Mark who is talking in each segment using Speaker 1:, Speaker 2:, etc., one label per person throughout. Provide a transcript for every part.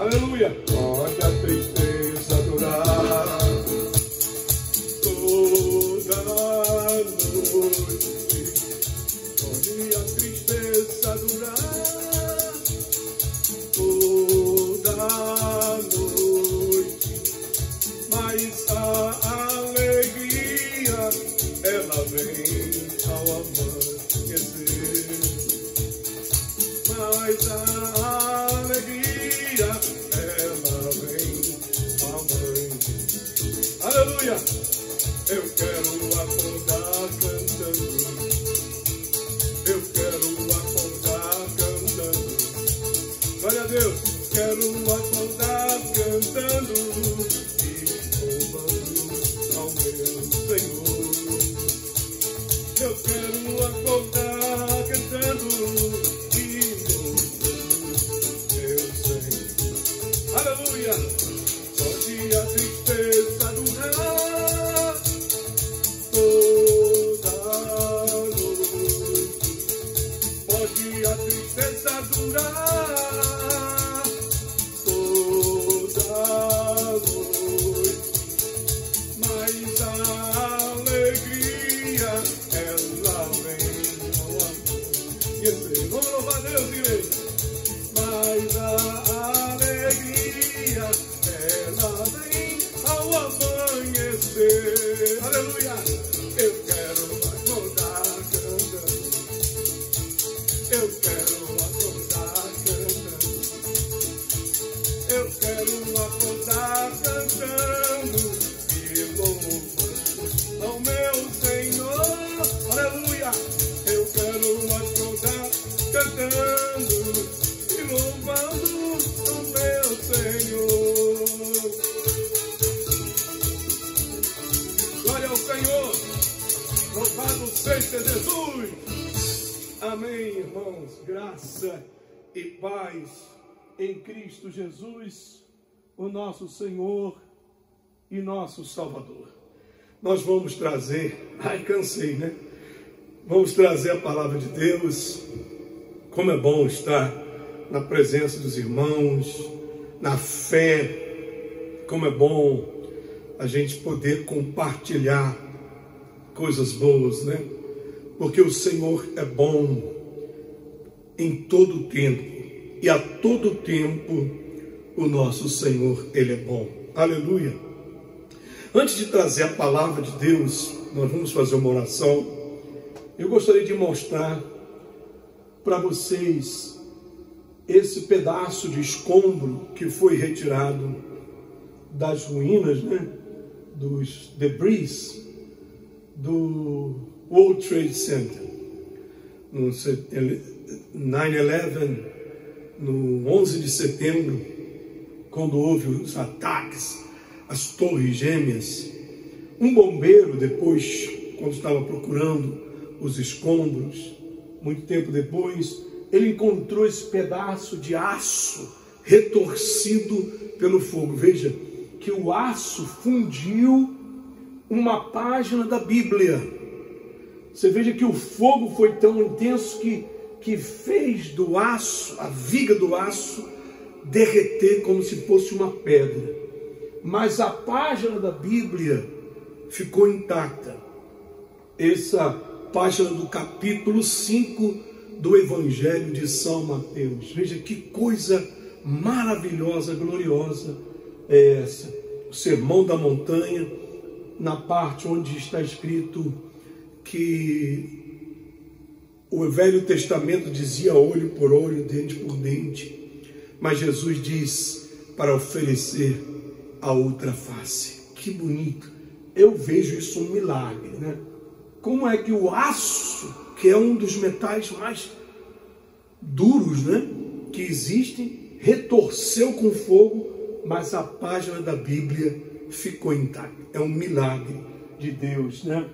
Speaker 1: Aleluia. Pode a tristeza durar toda noite. Pode a tristeza durar toda noite. Mas a alegria, ela vem ao amanhecer. Mas a alegria, ela vem ao amanhecer. Aleluia! Eu quero acordar cantando. Eu quero acordar cantando. Glória a Deus! Quero acordar cantando e louvando ao meu Senhor. Eu quero acordar cantando e louvando meu Senhor. Aleluia! Pode a tristeza durar toda noite. Pode a tristeza durar toda noite. Mas a alegria, ela vem ao amanhecer. Vamos louvar a Deus, igreja. Mas a alegria, ela vem ao amanhecer. Aleluia! Eu quero acordar cantando. Eu quero acordar cantando. Eu quero acordar cantando e louvando ao meu Senhor. Aleluia! Eu quero acordar cantando e louvando ao meu Senhor. Glória ao Senhor. Louvado seja Jesus. Amém, irmãos. Graça e paz em Cristo Jesus, o nosso Senhor e nosso Salvador. Nós vamos trazer, cansei, né? Vamos trazer a palavra de Deus. Como é bom estar na presença dos irmãos, na fé. Como é bom a gente poder compartilhar coisas boas, né? Porque o Senhor é bom em todo o tempo. E a todo tempo o nosso Senhor, Ele é bom. Aleluia. Antes de trazer a palavra de Deus, nós vamos fazer uma oração. Eu gostaria de mostrar para vocês esse pedaço de escombro que foi retirado das ruínas, né? Dos debris do World Trade Center. No 9/11, no 11 de setembro, quando houve os ataques às torres gêmeas, um bombeiro depois, quando estava procurando os escombros, muito tempo depois, ele encontrou esse pedaço de aço retorcido pelo fogo. Veja que o aço fundiu uma página da Bíblia. Você veja que o fogo foi tão intenso que fez do aço, a viga do aço, derreter como se fosse uma pedra. Mas a página da Bíblia ficou intacta. Essa página do capítulo 5 do Evangelho de São Mateus. Veja que coisa maravilhosa, gloriosa é essa. O Sermão da Montanha, na parte onde está escrito que o Velho Testamento dizia olho por olho, dente por dente, mas Jesus diz para oferecer a outra face. Que bonito! Eu vejo isso um milagre, né? Como é que o aço, que é um dos metais mais duros, né, que existem, retorceu com fogo, mas a página da Bíblia ficou intacta. É um milagre de Deus, né?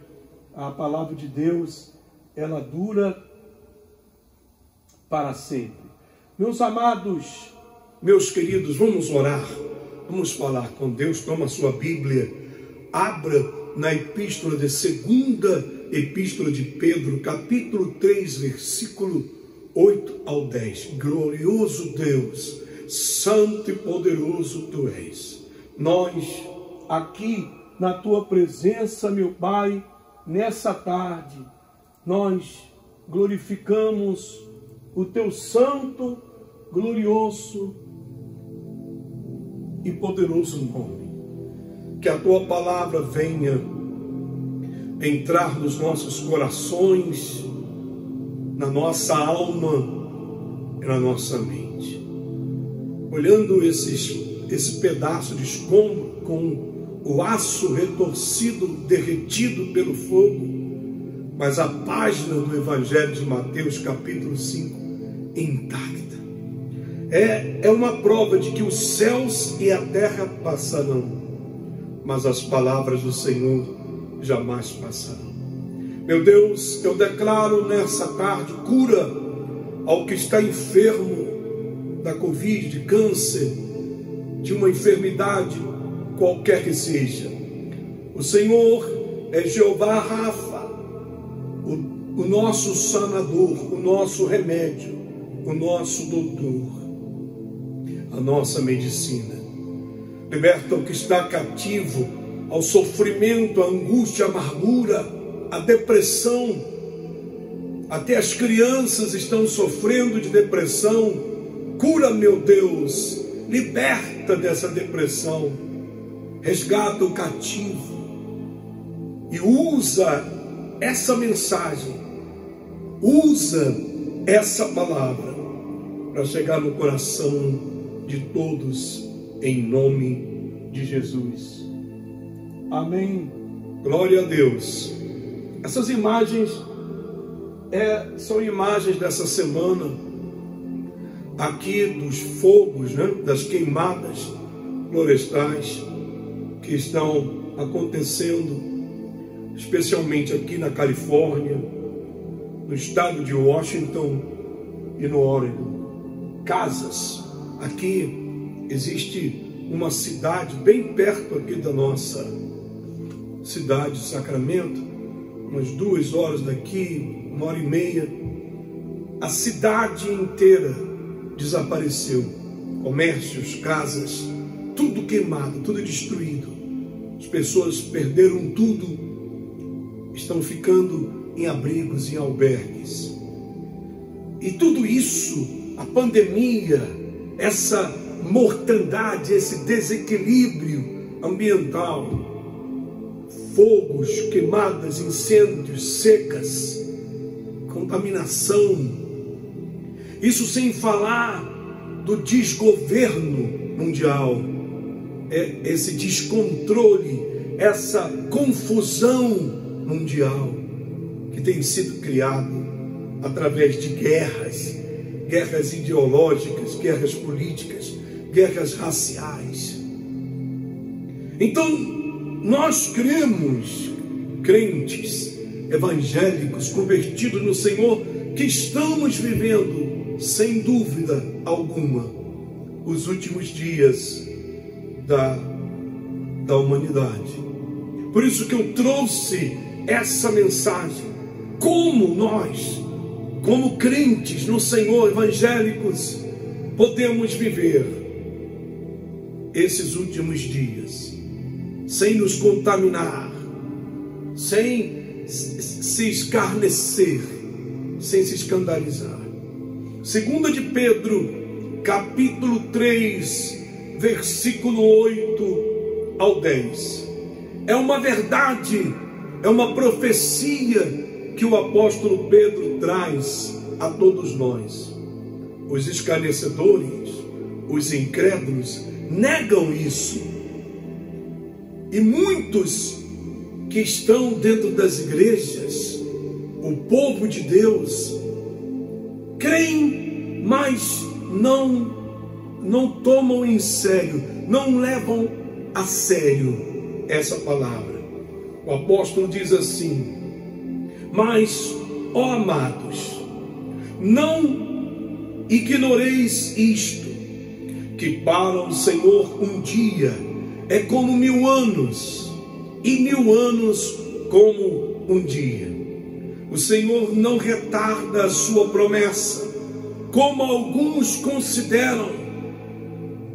Speaker 1: A palavra de Deus, ela dura para sempre. Meus amados, meus queridos, vamos orar, vamos falar com Deus. Toma a sua Bíblia, abra na epístola de segunda epístola de Pedro, capítulo 3, versículo 8 ao 10. Glorioso Deus, santo e poderoso Tu és. Nós, aqui na Tua presença, meu Pai, nessa tarde, nós glorificamos o Teu santo, glorioso e poderoso nome. Que a Tua palavra venha entrar nos nossos corações, na nossa alma e na nossa mente. Olhando esse pedaço de escombro com o aço retorcido, derretido pelo fogo, mas a página do Evangelho de Mateus, capítulo 5, intacta. É uma prova de que os céus e a terra passarão, mas as palavras do Senhor jamais passarão. Meu Deus, eu declaro nessa tarde cura ao que está enfermo da Covid, de câncer, de uma enfermidade qualquer que seja. O Senhor é Jeová Rafa, o nosso sanador, o nosso remédio, o nosso doutor, a nossa medicina. Liberta o que está cativo ao sofrimento, à angústia, à amargura, à depressão. Até as crianças estão sofrendo de depressão. Cura, meu Deus, liberta dessa depressão, resgata o cativo e usa essa mensagem, usa essa palavra para chegar no coração de todos, em nome de Jesus. Amém. Glória a Deus. Essas imagens são imagens dessa semana aqui dos fogos, das queimadas florestais que estão acontecendo, especialmente aqui na Califórnia, no estado de Washington e no Oregon. Casas. Aqui existe uma cidade bem perto aqui da nossa cidade de Sacramento, umas 2 horas daqui, 1h30. A cidade inteira desapareceu. Comércios, casas, tudo queimado, tudo destruído. As pessoas perderam tudo, estão ficando em abrigos, em albergues. E tudo isso, a pandemia, essa mortandade, esse desequilíbrio ambiental, fogos, queimadas, incêndios, secas, contaminação. Isso sem falar do desgoverno mundial, esse descontrole, essa confusão mundial que tem sido criado através de guerras ideológicas, guerras políticas, guerras raciais. Então, nós crentes, evangélicos, convertidos no Senhor, que estamos vivendo, sem dúvida alguma, os últimos dias da humanidade. Por isso que eu trouxe essa mensagem. Como nós, como crentes no Senhor, evangélicos, podemos viver esses últimos dias sem nos contaminar, sem se escarnecer, sem se escandalizar. 2 de Pedro, capítulo 3, versículo 8 ao 10. É uma verdade, é uma profecia que o apóstolo Pedro traz a todos nós. Os escarnecedores, os incrédulos, negam isso. E muitos que estão dentro das igrejas, o povo de Deus, creem, mas não tomam em sério, não levam a sério essa palavra. O apóstolo diz assim: mas, ó amados, não ignoreis isto, que para o Senhor um dia é como 1000 anos, e 1000 anos como um dia. O Senhor não retarda a sua promessa, como alguns consideram,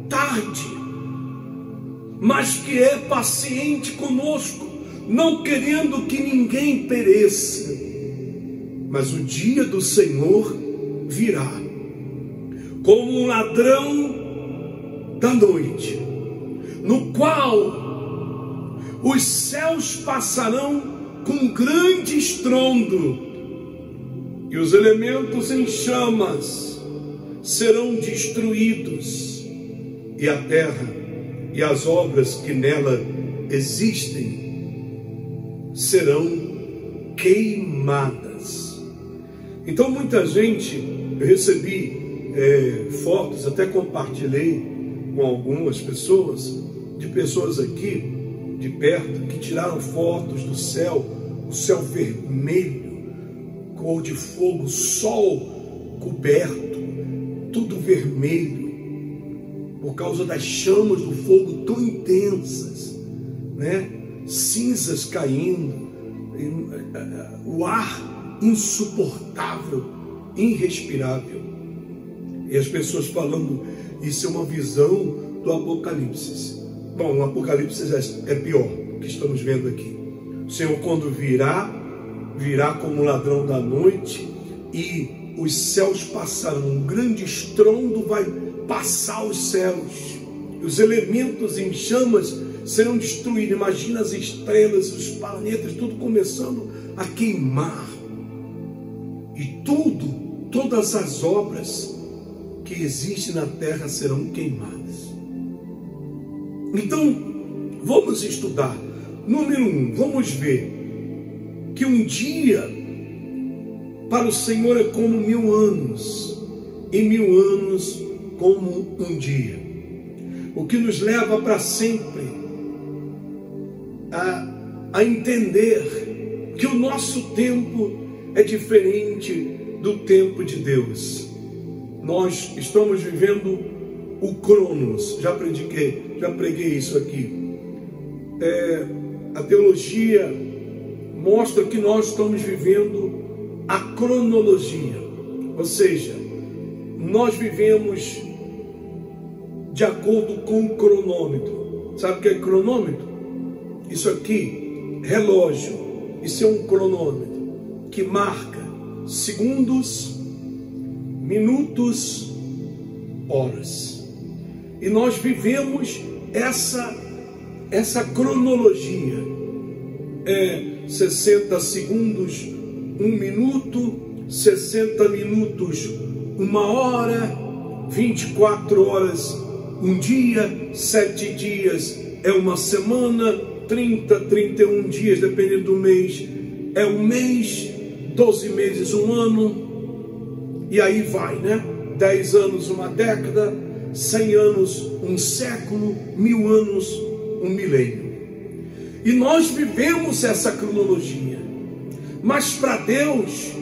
Speaker 1: tarde, mas que é paciente conosco, não querendo que ninguém pereça. Mas o dia do Senhor virá, como um ladrão da noite, no qual os céus passarão com grande estrondo, e os elementos em chamas serão destruídos, e a terra e as obras que nela existem serão queimadas. Então muita gente, eu recebi fotos, até compartilhei com algumas pessoas, de pessoas aqui de perto, que tiraram fotos do céu, o céu vermelho, cor de fogo, sol coberto, tudo vermelho, por causa das chamas do fogo tão intensas, né? Cinzas caindo, o ar insuportável, irrespirável. E as pessoas falando, isso é uma visão do Apocalipse. Bom, o Apocalipse é pior, que estamos vendo aqui. O Senhor, quando virá como um ladrão da noite, e os céus passarão, um grande estrondo vai passar os céus, os elementos em chamas serão destruídos. Imagina as estrelas, os planetas, tudo começando a queimar, e todas as obras que existem na terra serão queimadas. Então, vamos estudar. Número 1, vamos ver que um dia para o Senhor é como 1000 anos, e 1000 anos como um dia. O que nos leva para sempre a entender que o nosso tempo é diferente do tempo de Deus. Nós estamos vivendo o Cronos. Já preguei isso aqui. A teologia mostra que nós estamos vivendo a cronologia, ou seja, nós vivemos de acordo com o cronômetro. Sabe o que é cronômetro? Isso aqui, relógio, isso é um cronômetro que marca segundos, minutos, horas. E nós vivemos essa cronologia. 60 segundos, 1 minuto, 60 minutos, 1 hora, 24 horas, um dia, 7 dias é uma semana, 30, 31 dias, dependendo do mês, é um mês, 12 meses, um ano, e aí vai, né? 10 anos, uma década, 100 anos, um século, 1000 anos, um milênio. E nós vivemos essa cronologia, mas para Deus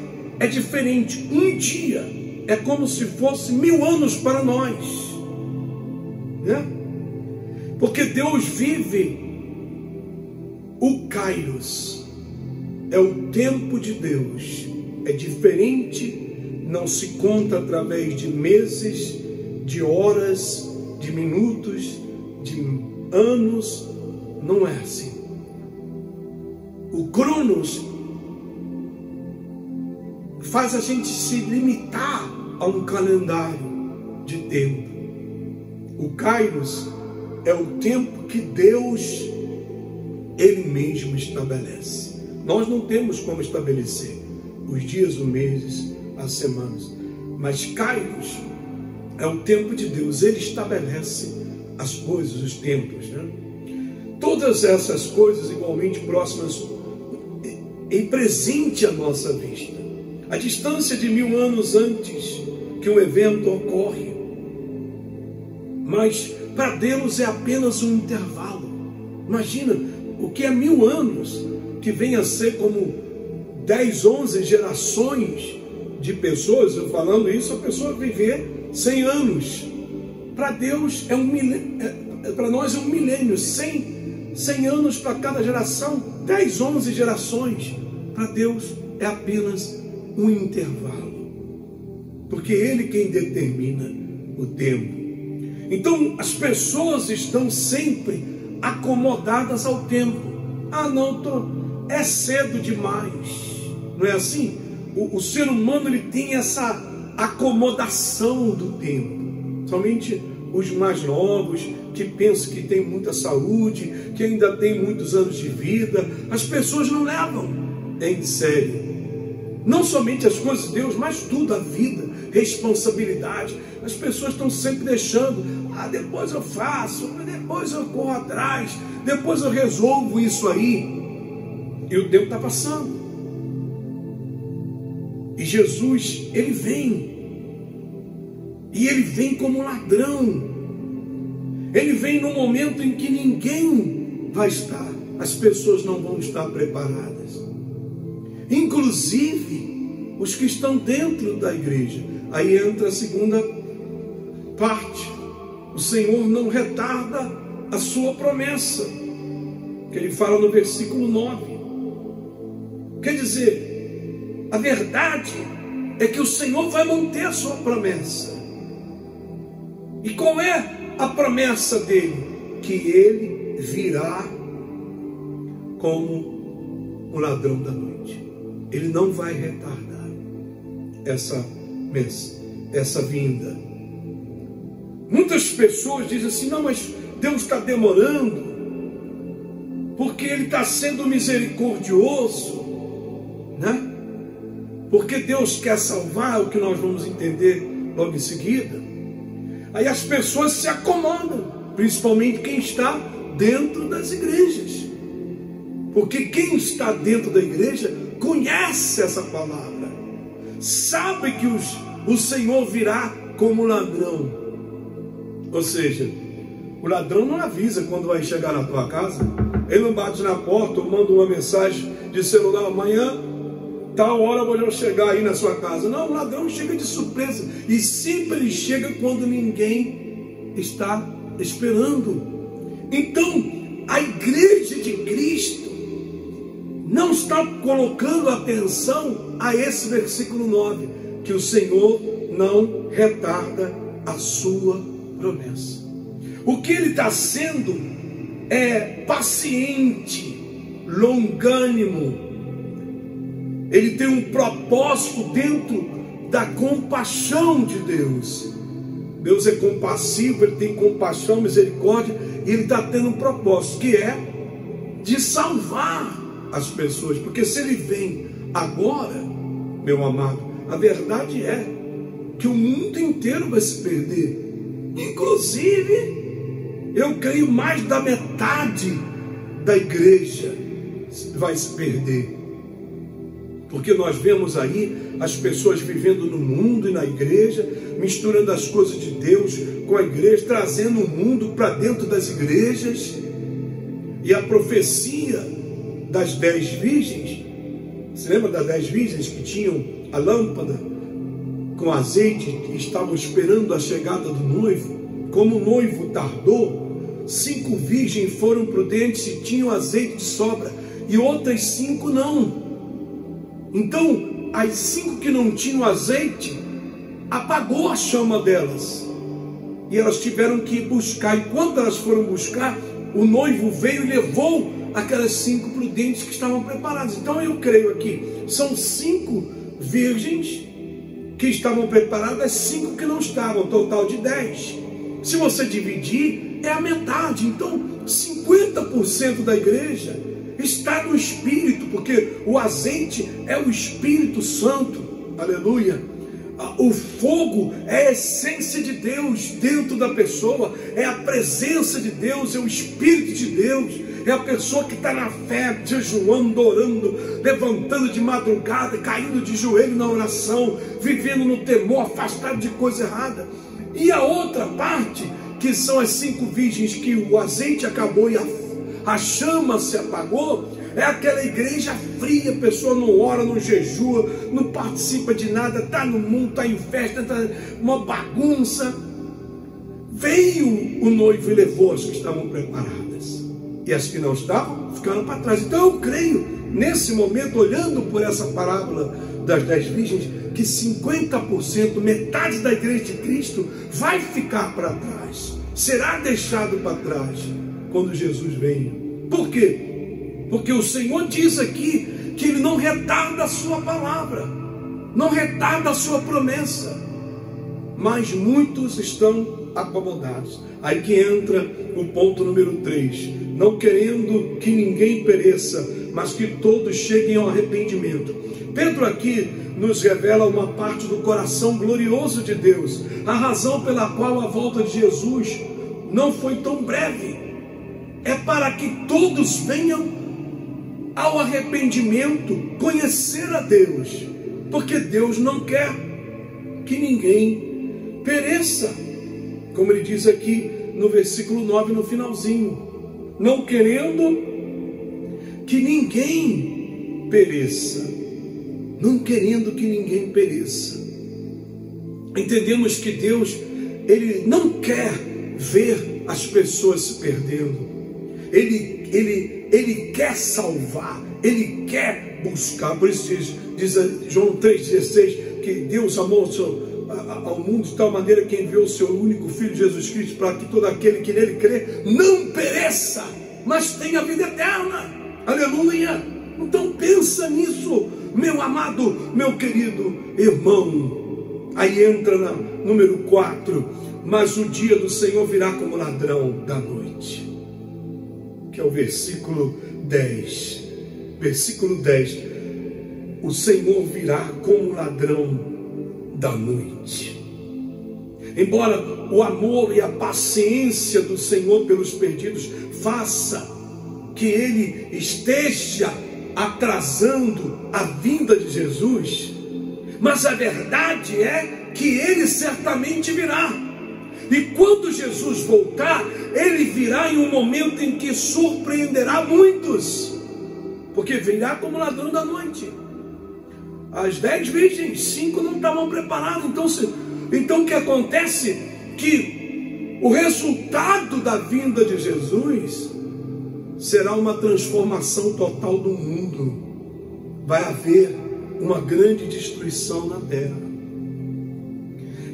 Speaker 1: é diferente. Um dia é como se fosse 1000 anos para nós, né? Porque Deus vive o Kairos, é o tempo de Deus, é diferente, não se conta através de meses, de horas, de minutos, de anos, não é assim. O Cronos faz a gente se limitar a um calendário de tempo. O Kairos é o tempo que Deus, Ele mesmo estabelece. Nós não temos como estabelecer os dias, os meses, as semanas, mas Kairos é o tempo de Deus. Ele estabelece as coisas, os tempos, né? Todas essas coisas igualmente próximas em presente à nossa vista. A distância de 1000 anos antes que um evento ocorre, mas para Deus é apenas um intervalo. Imagina o que é 1000 anos, que vem a ser como 10, 11 gerações de pessoas. Eu falando isso, a pessoa viver 100 anos. Para Deus é um milênio, para nós é um milênio. 100 anos para cada geração, 10, 11 gerações. Para Deus é apenas um intervalo, porque Ele quem determina o tempo. Então as pessoas estão sempre acomodadas ao tempo. Ah, não, é cedo demais. Não é assim? O ser humano, ele tem essa acomodação do tempo. Somente os mais novos, que pensam que tem muita saúde, que ainda tem muitos anos de vida, as pessoas não levam em sério. Não somente as coisas de Deus, mas tudo, a vida, responsabilidade. As pessoas estão sempre deixando, depois eu faço, depois eu corro atrás, depois eu resolvo isso aí. E o tempo está passando. E Jesus, ele vem. E ele vem como ladrão. Ele vem no momento em que ninguém vai estar. As pessoas não vão estar preparadas. Inclusive os que estão dentro da igreja. Aí entra a segunda parte. O Senhor não retarda a sua promessa, que ele fala no versículo 9. Quer dizer, a verdade é que o Senhor vai manter a sua promessa. E qual é a promessa dele? Que ele virá como um ladrão da noite. Ele não vai retardar essa vinda. Muitas pessoas dizem assim, não, mas Deus está demorando, porque Ele está sendo misericordioso, né? Porque Deus quer salvar, o que nós vamos entender logo em seguida. Aí as pessoas se acomodam, principalmente quem está dentro das igrejas. Porque quem está dentro da igreja conhece essa palavra, sabe que o Senhor virá como ladrão. Ou seja, o ladrão não avisa quando vai chegar na tua casa. Ele não bate na porta ou manda uma mensagem de celular, amanhã, tal hora eu vou chegar aí na sua casa. Não, o ladrão chega de surpresa. E sempre ele chega quando ninguém está esperando. Então, a igreja de Cristo não está colocando atenção a esse versículo 9, que o Senhor não retarda a sua promessa. O que ele está sendo é paciente, longânimo. Ele tem um propósito dentro da compaixão de Deus. Deus é compassivo, ele tem compaixão, misericórdia, e ele está tendo um propósito, que é de salvar as pessoas. Porque se ele vem agora, meu amado, a verdade é que o mundo inteiro vai se perder. Inclusive, eu creio mais da metade da igreja vai se perder. Porque nós vemos aí as pessoas vivendo no mundo e na igreja, misturando as coisas de Deus com a igreja, trazendo o mundo para dentro das igrejas. E a profecia das 10 virgens, você lembra das 10 virgens que tinham a lâmpada com azeite e estavam esperando a chegada do noivo? Como o noivo tardou, 5 virgens foram prudentes e tinham azeite de sobra, e outras 5 não. Então, as 5 que não tinham azeite, apagou a chama delas. E elas tiveram que ir buscar. E quando elas foram buscar, o noivo veio e levou aquelas 5 prudentes que estavam preparadas. Então eu creio aqui, são 5 virgens que estavam preparadas, 5 que não estavam, total de 10. Se você dividir, é a metade. Então, 50% da igreja está no Espírito, porque o azeite é o Espírito Santo, aleluia. O fogo é a essência de Deus dentro da pessoa, é a presença de Deus, é o Espírito de Deus, é a pessoa que está na fé, jejuando, orando, levantando de madrugada, caindo de joelho na oração, vivendo no temor, afastado de coisa errada. E a outra parte, que são as 5 virgens que o azeite acabou e a chama se apagou, é aquela igreja fria, a pessoa não ora, não jejua, não participa de nada, está no mundo, está em festa, está uma bagunça. Veio o noivo e levou as que estavam preparadas, e as que não estavam ficaram para trás. Então eu creio nesse momento, olhando por essa parábola das 10 virgens, que 50%, metade da igreja de Cristo, vai ficar para trás, será deixado para trás quando Jesus vem. Por quê? Porque o Senhor diz aqui que Ele não retarda a sua palavra, não retarda a sua promessa, mas muitos estão acomodados. Aí que entra o ponto número 3, não querendo que ninguém pereça, mas que todos cheguem ao arrependimento. Pedro aqui nos revela uma parte do coração glorioso de Deus, a razão pela qual a volta de Jesus não foi tão breve, é para que todos venham ao arrependimento, conhecer a Deus, porque Deus não quer que ninguém pereça, como ele diz aqui no versículo 9, no finalzinho, não querendo que ninguém pereça, não querendo que ninguém pereça. Entendemos que Deus, Ele não quer ver as pessoas se perdendo, Ele quer salvar, Ele quer buscar. Por isso diz João 3,16, que Deus amou ao mundo de tal maneira que enviou o seu único Filho Jesus Cristo, para que todo aquele que nele crê não pereça, mas tenha vida eterna. Aleluia! Então pensa nisso, meu amado, meu querido irmão. Aí entra na número 4, mas o dia do Senhor virá como ladrão da noite, que é o versículo 10. Versículo 10, o Senhor virá como ladrão da noite. Embora o amor e a paciência do Senhor pelos perdidos faça que Ele esteja atrasando a vinda de Jesus, mas a verdade é que Ele certamente virá. E quando Jesus voltar, Ele virá em um momento em que surpreenderá muitos, porque virá como ladrão da noite. As 10 virgens, 5 não estavam preparadas. Então o que acontece? Que o resultado da vinda de Jesus será uma transformação total do mundo. Vai haver uma grande destruição na terra.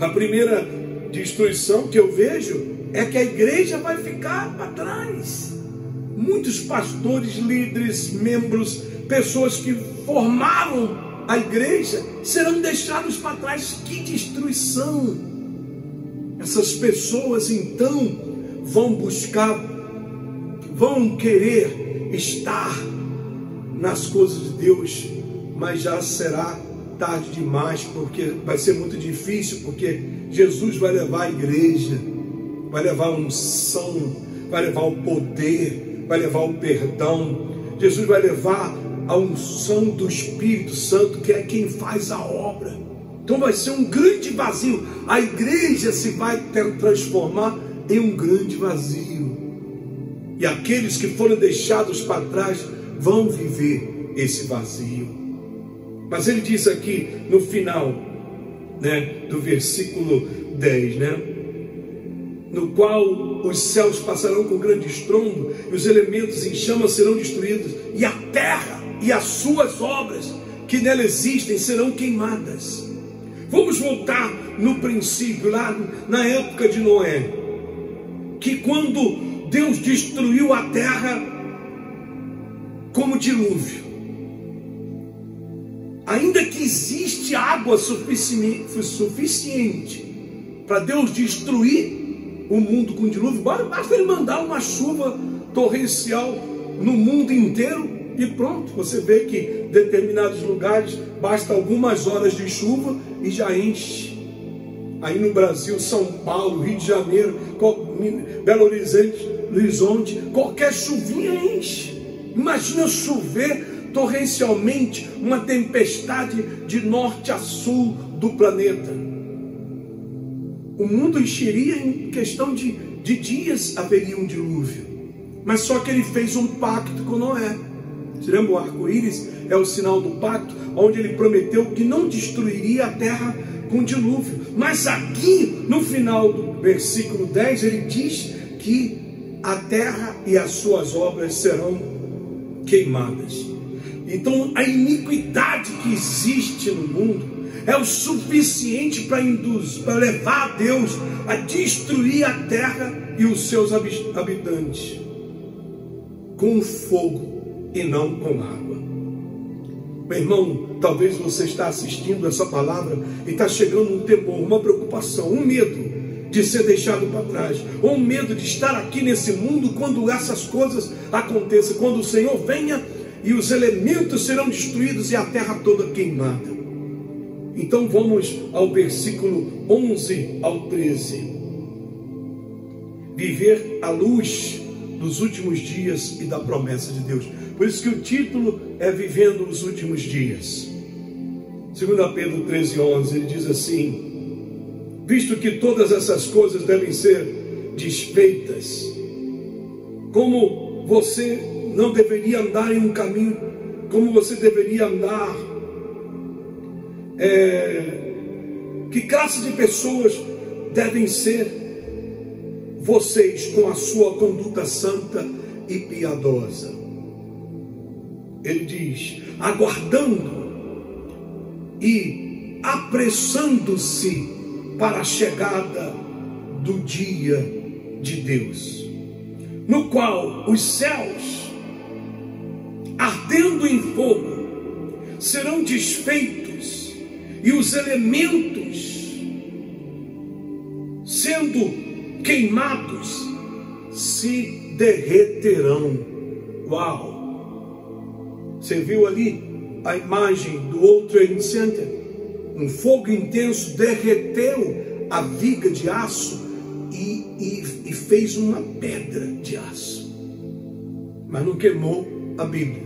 Speaker 1: A primeira destruição que eu vejo é que a igreja vai ficar para trás. Muitos pastores, líderes, membros, pessoas que formaram a igreja serão deixados para trás. Que destruição! Essas pessoas então vão buscar, vão querer estar nas coisas de Deus, mas já será tarde demais, porque vai ser muito difícil, porque Jesus vai levar a igreja, vai levar a unção, vai levar o poder, vai levar o perdão. Jesus vai levar a unção do Espírito Santo, que é quem faz a obra. Então vai ser um grande vazio. A igreja se vai transformar em um grande vazio. E aqueles que foram deixados para trás vão viver esse vazio. Mas ele diz aqui no final, do versículo 10, no qual os céus passarão com grande estrondo, e os elementos em chamas serão destruídos, e a terra e as suas obras que nela existem serão queimadas. Vamos voltar no princípio, lá na época de Noé, que quando Deus destruiu a terra como dilúvio, ainda que existe água suficiente para Deus destruir o mundo com dilúvio, basta Ele mandar uma chuva torrencial no mundo inteiro e pronto. Você vê que em determinados lugares basta algumas horas de chuva e já enche. Aí no Brasil, São Paulo, Rio de Janeiro, Belo Horizonte, qualquer chuvinha enche. Imagina chover torrencialmente, uma tempestade de norte a sul do planeta. O mundo encheria em questão de dias, haveria um dilúvio. Mas só que ele fez um pacto com Noé. Você lembra, o arco-íris é o sinal do pacto, onde ele prometeu que não destruiria a terra com dilúvio. Mas aqui no final do versículo 10 ele diz que a terra e as suas obras serão queimadas. Então a iniquidade que existe no mundo é o suficiente para levar Deus a destruir a terra e os seus habitantes com fogo e não com água. Meu irmão, talvez você está assistindo essa palavra e está chegando um temor, uma preocupação, um medo de ser deixado para trás, ou um medo de estar aqui nesse mundo quando essas coisas aconteçam, quando o Senhor venha e os elementos serão destruídos e a terra toda queimada. Então vamos ao versículo 11 ao 13. Viver à luz dos últimos dias e da promessa de Deus. Por isso que o título é Vivendo os Últimos Dias. 2 Pedro 13:11, ele diz assim: visto que todas essas coisas devem ser desfeitas, como você não deveria andar em um caminho, como você deveria andar, que classe de pessoas devem ser vocês com a sua conduta santa e piedosa? Ele diz: aguardando e apressando-se para a chegada do dia de Deus, no qual os céus, ardendo em fogo, serão desfeitos, e os elementos, sendo queimados, se derreterão. Uau! Você viu ali a imagem do World Trade Center? Um fogo intenso derreteu a viga de aço e fez uma pedra de aço, mas não queimou a Bíblia.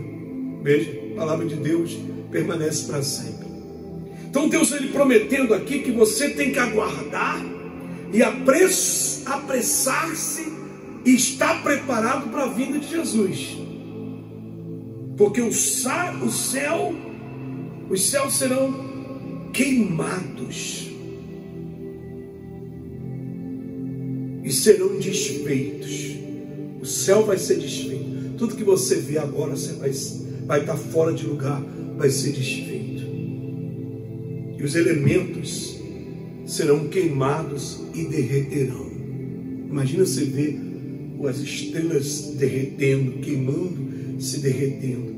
Speaker 1: Veja, a palavra de Deus permanece para sempre. Então Deus, ele prometendo aqui que você tem que aguardar e apressar-se e estar preparado para a vinda de Jesus, porque os céus serão queimados e serão desfeitos. O céu vai ser desfeito. Tudo que você vê agora, você vai estar fora de lugar, vai ser desfeito. E os elementos serão queimados e derreterão. Imagina você ver as estrelas derretendo, queimando, se derretendo,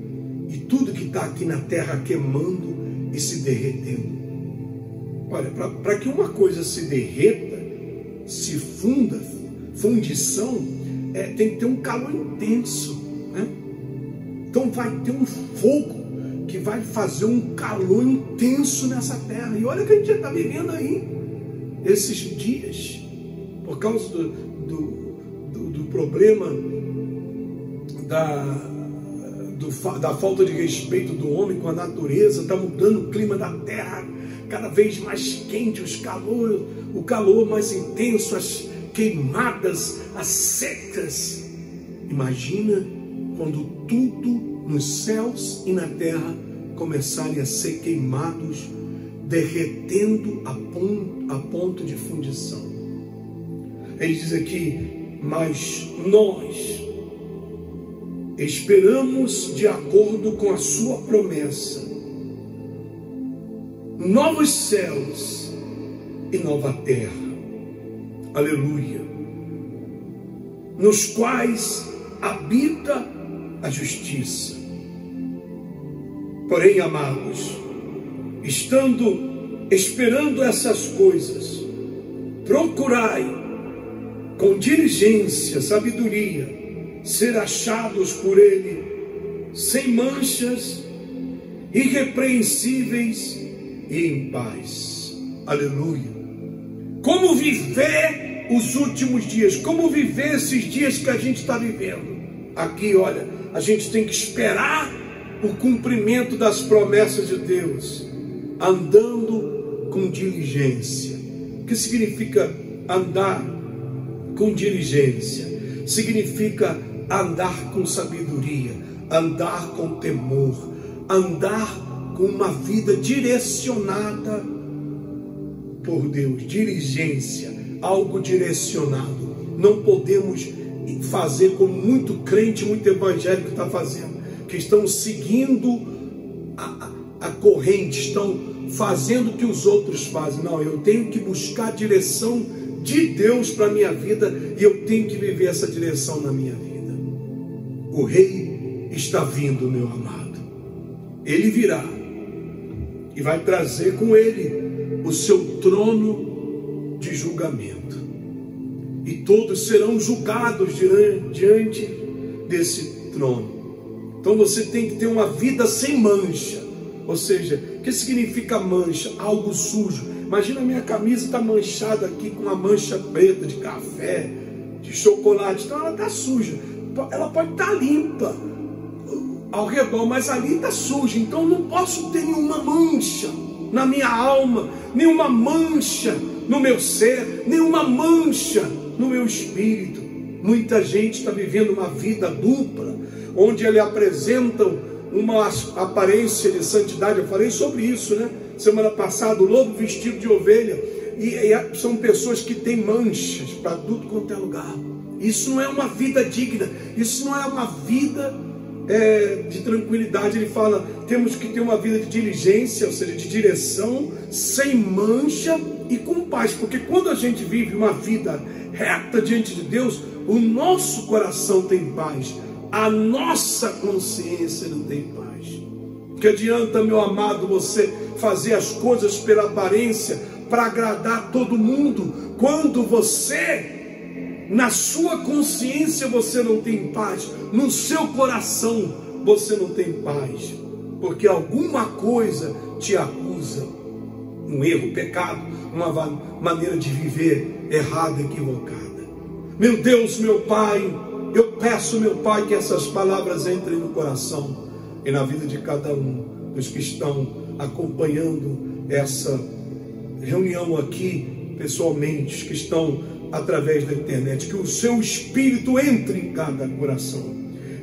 Speaker 1: e tudo que está aqui na terra queimando e se derretendo. Olha, para que uma coisa se derreta, se funda, fundição, tem que ter um calor intenso, né? Então vai ter um fogo que vai fazer um calor intenso nessa terra. E olha que a gente já está vivendo aí esses dias, por causa do problema da falta de respeito do homem com a natureza. Está mudando o clima da terra, cada vez mais quente, o calor mais intenso, as queimadas, as secas. Imagina quando tudo nos céus e na terra começarem a ser queimados, derretendo a ponto de fundição. Ele diz aqui: mas nós esperamos de acordo com a sua promessa novos céus e nova terra, aleluia, nos quais habita a justiça. Porém, amados, esperando essas coisas, procurai com diligência, sabedoria, ser achados por Ele, sem manchas, irrepreensíveis e em paz. Aleluia. Como viver os últimos dias? Como viver esses dias que a gente está vivendo? Aqui, olha, a gente tem que esperar o cumprimento das promessas de Deus, andando com diligência. O que significa andar com diligência? Significa andar com sabedoria, andar com temor, andar com uma vida direcionada por Deus. Diligência, algo direcionado. Não podemos fazer como muito crente, muito evangélico está fazendo, que estão seguindo a corrente, estão fazendo o que os outros fazem. Não, eu tenho que buscar a direção de Deus para a minha vida, e eu tenho que viver essa direção na minha vida. O rei está vindo, meu amado. Ele virá e vai trazer com ele o seu trono de julgamento, e todos serão julgados diante desse trono. Então você tem que ter uma vida sem mancha. Ou seja, o que significa mancha? Algo sujo. Imagina a minha camisa está manchada aqui com uma mancha preta de café, de chocolate. Então ela está suja. Ela pode estar limpa ao redor, mas ali está suja. Então eu não posso ter nenhuma mancha na minha alma, nenhuma mancha no meu ser, nenhuma mancha no meu espírito. Muita gente está vivendo uma vida dupla, onde eles apresentam uma aparência de santidade. Eu falei sobre isso, né? Semana passada, o lobo vestido de ovelha. E são pessoas que têm manchas para tudo quanto é lugar. Isso não é uma vida digna. Isso não é uma vida de tranquilidade. Ele fala, temos que ter uma vida de diligência, ou seja, de direção, sem mancha e com paz. Porque quando a gente vive uma vida reta diante de Deus, o nosso coração tem paz. A nossa consciência não tem paz. Que adianta, meu amado, você fazer as coisas pela aparência para agradar todo mundo, quando você, na sua consciência, você não tem paz, no seu coração você não tem paz, porque alguma coisa te acusa, um erro, pecado, uma maneira de viver errada, equivocada. Meu Deus, meu Pai, eu peço, meu Pai, que essas palavras entrem no coração e na vida de cada um dos que estão acompanhando essa reunião aqui pessoalmente, que estão através da internet. Que o seu Espírito entre em cada coração,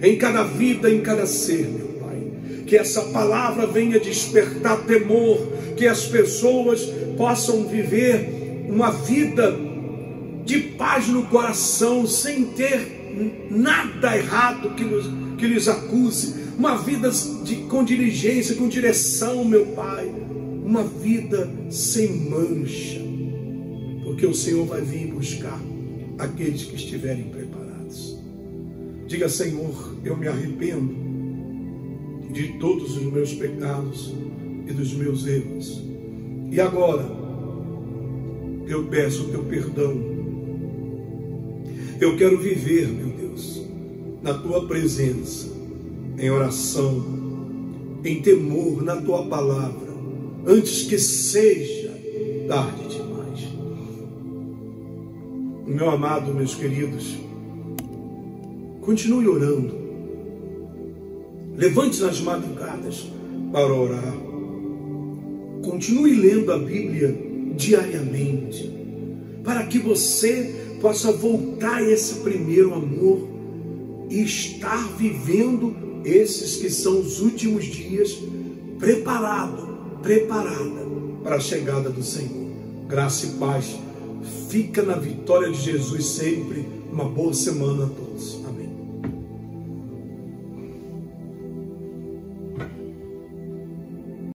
Speaker 1: em cada vida, em cada ser, meu Pai. Que essa palavra venha despertar temor, que as pessoas possam viver uma vida de paz no coração, sem ter nada errado que lhes acuse, uma vida com diligência, com direção, meu Pai, uma vida sem mancha, porque o Senhor vai vir buscar aqueles que estiverem preparados. Diga, Senhor, eu me arrependo de todos os meus pecados e dos meus erros, e agora eu peço o teu perdão. Eu quero viver, meu Deus, na tua presença, em oração, em temor, na tua palavra, antes que seja tarde demais. Meu amado, meus queridos, continue orando. Levante nas madrugadas para orar. Continue lendo a Bíblia diariamente, para que você possa voltar a esse primeiro amor e estar vivendo esses que são os últimos dias, preparada para a chegada do Senhor. Graça e paz. Fica na vitória de Jesus sempre. Uma boa semana a todos.